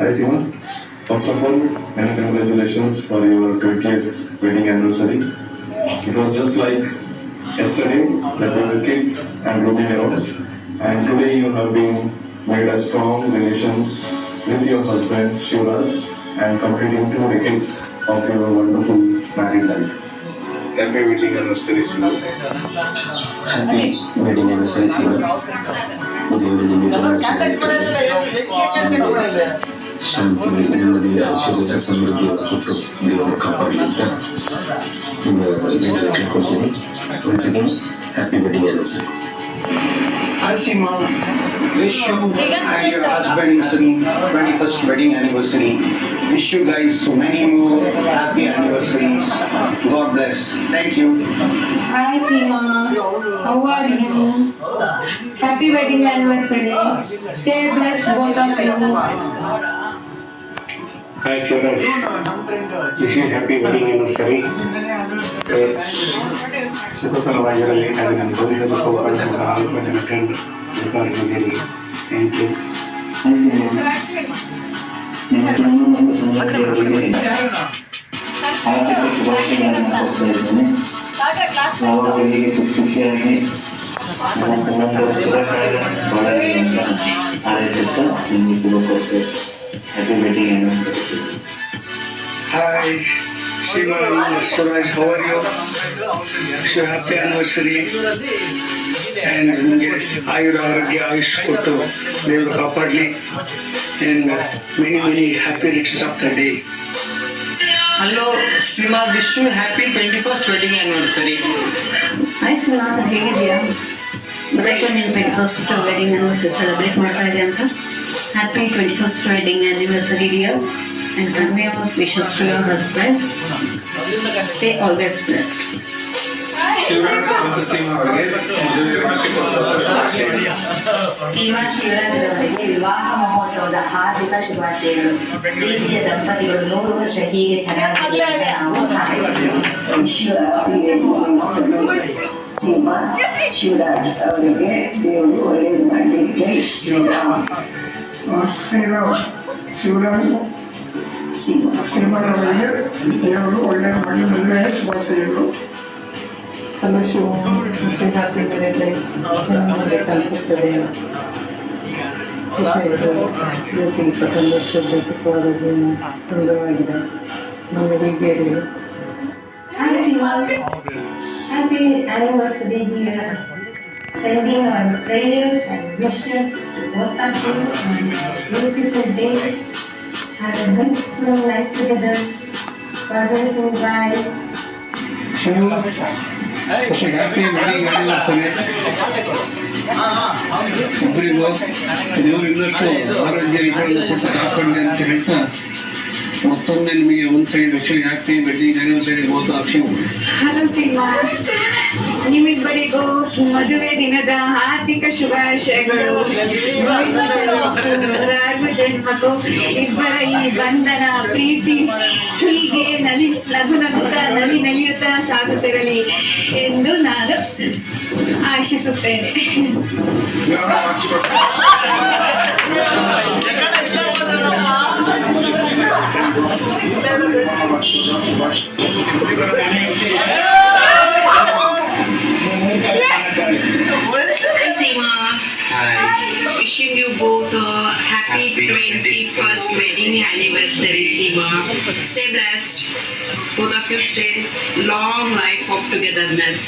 Hi Seema. First of all, many congratulations for your 20th wedding anniversary. It was just like yesterday that we were kids and roaming around, and today you have been made a strong relation with your husband Shivraj and completing 2 decades of your wonderful married life. Happy wedding anniversary, Seema. Happy wedding anniversary Seema. ದೇವರು ನಿಮಗೆ ಶಾಂತಿ ನೆಮ್ಮದಿ ಐಶ್ವರ್ಯ ಸಮೃದ್ಧಿಯ ಕೊಟ್ಟು ದೇವರು ಕಾಪಾಡಲಿ ಅಂತ ನಿಮ್ಮ ಕೇಳ್ಕೊಳ್ತೀನಿ. Once again happy wedding anniversary. Hi Seema, wish you and your husband's 21st wedding anniversary. Wish you guys so many more happy anniversaries. God bless. Thank you. Hi Seema, how are you? Happy wedding anniversary. Stay blessed both of you. Hi Shivraj, wish you happy wedding anniversary. ಸುಖಕರವಾಗಿರಲಿ ಹಾಗೂ ನನ್ನ ಭವಿಷ್ಯದ ಸೌಕರ್ಯದ ಆಲೋಚನೆ attend ಅಧಿಕಾರಿಗಳಿಗೆ. Thank you. ಆರ್ಥಿಕ ಶುಭಾಶಯಗಳನ್ನು ಕೊಡ್ತಾ ಇದ್ದೇನೆ. ಯಾವಾಗ ಹೀಗೆ ಖುಷಿಯಾಗಿ ನಮ್ಮ ಸಂಬಂಧದ ಬಾಳಲಿ ಅಂತ ಹಾರೈಸುತ್ತಾ ನಿಮಗೆ ಶುಭ ಕೊಡ್ತೇವೆ. Happy wedding anniversary. Hi Seema, Suraj, how are you? Wish you happy anniversary. And ನಿಮಗೆ ಆಯುರ ಆರೋಗ್ಯ ಆಯುಷ್ ಕೊಟ್ಟು ದೇವರು ಕಾಪಾಡಲಿ. And many happy returns of the day. Hello, Seema, wish you happy 21st wedding anniversary. Hi Seema, ಹೇಗಿದ್ದೀಯಾ? ಗೊತ್ತಾಯ್ತು ನೀನು 21st wedding anniversary celebrate ಮಾಡ್ತಾ ಇದೆಯಾ ಅಂತ. Happy 21st wedding anniversary dear, and convey our wishes to your husband. Stay always blessed. Seema Shivaraj ಅವರಿಗೆ ವಿವಾಹ ಮಹೋತ್ಸವದ ಹಾರ್ದಿಕ ಶುಭಾಶಯಗಳು. ಪ್ರೀತಿಯ ದಂಪತಿಗಳು 100 ವರ್ಷ ಹೀಗೆ ಚೆನ್ನಾಗಿ ನಾವು ಹಾರೈಸುತ್ತೇವೆ. ಸೀಮಾ ಶಿವರಾಜ್ ಅವರಿಗೆ ದೇವರು ಒಳ್ಳೆಯದು ಮಾಡಲಿ. ಜೈ ಶ್ರೀರಾಮ್. ಶಿವರಾಜ್ ಶ್ರೀಮಂತರಿಗೆ ದೇವರು ಒಳ್ಳೆಯದು ಮಾಡಿ ಮದುವೆಯ ಶುಭಾಶಯಗಳು. Hello Shiva, wish you happy married life. ಅನಿಸುತ್ತದೆ ಪ್ರೀತಿ ಸಂರಕ್ಷಣೆ ಸುಖವಾದ ಜೀವನ ಸುಂದರವಾಗಿದೆ. ನಮ್ಮ ಹೀಗೆ ಇರಲಿ. Hi Seema, happy anniversary dear. Sending our prayers and wishes to both of you on a beautiful day. Have a blissful life together. God bless you. Bye. Happy wedding anniversary. ಒಬ್ಬರಿಗೂ ದೇವರು ಇನ್ನಷ್ಟು ಆರೋಗ್ಯ ವಿಚಾರವನ್ನು ಕೊಟ್ಟು ಕಾಪಾಡಿದೆ ಅಂತ ಹೇಳ್ತಾ ಮತ್ತೊಮ್ಮೆ ನಿಮಗೆ ಒಂದು ಸೈಡ್ ವಿಷಯ happy wedding anniversary both of you. Hello Seema, ನಿಮ್ಮಿಬ್ಬರಿಗೂ ಮದುವೆ ದಿನದ ಹಾರ್ದಿಕ ಶುಭಾಶಯಗಳು. ಜನ್ಮಕ್ಕೂ ಇಬ್ಬರ ಈ ಬಂಧನ ಪ್ರೀತಿ ಹೀಗೆ ನಗು ನಗುತ್ತಾ ನಲಿಯುತ್ತಾ ಸಾಗುತ್ತಿರಲಿ ಎಂದು ನಾನು ಆಶಿಸುತ್ತೇನೆ. Hi Seema. Hi. Wishing you both a happy 21st wedding anniversary Seema. Stay blessed. Both of you stay long life of togetherness.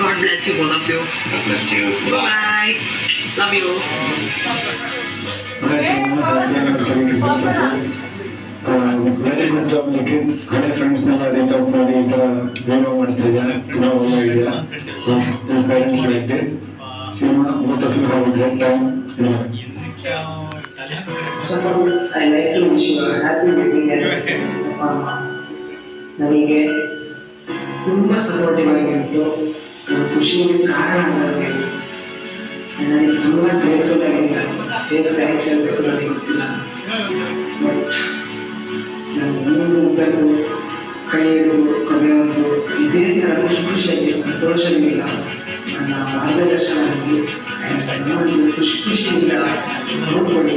God bless you both of you. God bless you. Bye. Love you. Very good job Nikhil. ಹಳೆ ಫ್ರೆಂಡ್ಸ್ನೆಲ್ಲ reach out ಮಾಡಿ ಈ ಥರ video ಮಾಡ್ತಾ ಇದ್ದಾರೆ. ತುಂಬ ಒಳ್ಳೆ idea. Parents like it. Seema, both of you have a great time. Enjoy. So I like to wish you a happy wedding anniversary. ನನಗೆ ತುಂಬ ಸಪೋರ್ಟಿವ್ ಆಗಿತ್ತು. ಖುಷಿಗೆ ಕಾರಣ ನನಗೆ ತುಂಬ ಗ್ರೇಟ್ಫುಲ್ ಆಗಿಲ್ಲ. ಏನು ಥ್ಯಾಂಕ್ಸ್ ಹೇಳಬೇಕು ನನಗೆ ಗೊತ್ತಿಲ್ಲ. ಬಟ್ ನಾನು ಮುಂದೆ ಕೈ ಹಿಡಿದು ಕೊನೆಯೊಂದು ಇದೇ ಥರ ಖುಷಿಯಾಗಿ ಸಂತೋಷವಿಲ್ಲ ನನ್ನ ಮಾರ್ಗದರ್ಶನ ಖುಷಿಯಿಂದ ನೋಡ್ಕೊಳ್ಳಿ.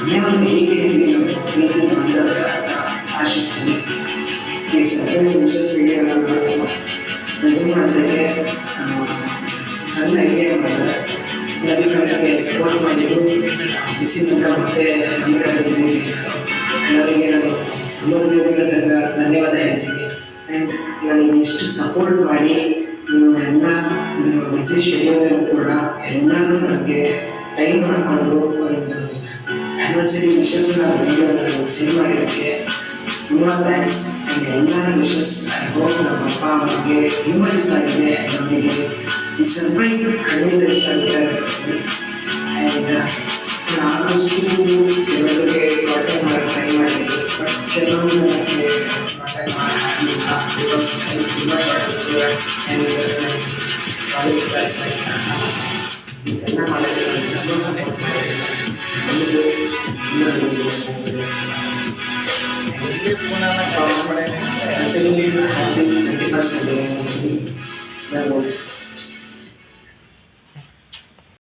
ಮನೆಯವ್ರಿಗೆ ಹೇಗೆ ಪ್ರೀತಿ ಬಂದಾಗ ಆಶಿಸ್ತೀನಿ. ಈ ಸರ್ಪ್ರೈಸ್ ವಿಶೇಷ ವಿಡಿಯೋಗಳನ್ನು ಪ್ರೆಸೆಂಟ್ ಮಾಡೋದಕ್ಕೆ ಸಣ್ಣ ಐಡಿಯಾ ಮಾಡಿದ್ರೆ ನಮಗೆ ಸಪೋರ್ಟ್ ಮಾಡಿದ್ದು ಸಿಸಿಮಿತ್ರ ಮತ್ತು ಮಲ್ಲಿಕಾರ್ಜುನ ಎಲ್ಲರಿಗೆ ನಾನು ತುಂಬ ಧನ್ಯವಾದ ಹೇಳ್ತೀನಿ. ಆ್ಯಂಡ್ ನನಗೆ ಎಷ್ಟು ಸಪೋರ್ಟ್ ಮಾಡಿ ನೀವು ಎಲ್ಲ ನಿಮ್ಮ ಬಿಸಿ ಶೆಡ್ಯೂಲ್ ಕೂಡ ಎಲ್ಲರೂ ನನಗೆ ಟೈಮ್ ಮಾಡಿಕೊಂಡು ಒಂದು ಆ್ಯನಿವರ್ಸರಿ ವಿಶಸ್ನ ವಿಡಿಯೋಗಳನ್ನು ಸೇವ್ ಮಾಡಿದ್ದಕ್ಕೆ ತುಂಬ ಥ್ಯಾಂಕ್ಸ್. ಎಲ್ಲ ವಿಶಸ್ ಐ ಹೋಪ್ ನಮ್ಮ ಅಪ್ಪ ಅಮ್ಮಗೆ ತುಂಬ ಇಷ್ಟ ಆಗಿದೆ. ನಮಗೆ ಈ ಸರ್ಪ್ರೈಸ್ ಖಂಡಿತ ಇಷ್ಟ ಆಗುತ್ತೆ. ಆ್ಯಂಡ್ ನಾನು ಆದಷ್ಟು ಕೆಲವರಿಗೆ ಕಾಂಟ್ಯಾಕ್ಟ್ ಮಾಡೋಕ್ಕೆ ಟ್ರೈ ಮಾಡಿದ್ದೆ, ಬಟ್ ಕೆಲವೊಂದು ನನಗೆ ಕಾಂಟ್ಯಾಕ್ಟ್ ಮಾಡಲಿಲ್ಲ. ಬಿಕಾಸ್ ತುಂಬ ಶಾರ್ಟ್ ಆ್ಯಂಡ್ ಕಾಲೇಜ್ ಕ್ಲಾಸ್ ಎಲ್ಲ ಮಾಡೋಕ್ಕೆ ನನಗೆ ತುಂಬ ಸಪೋರ್ಟ್ ಮಾಡಿದೆ. Happy 21st anniversary.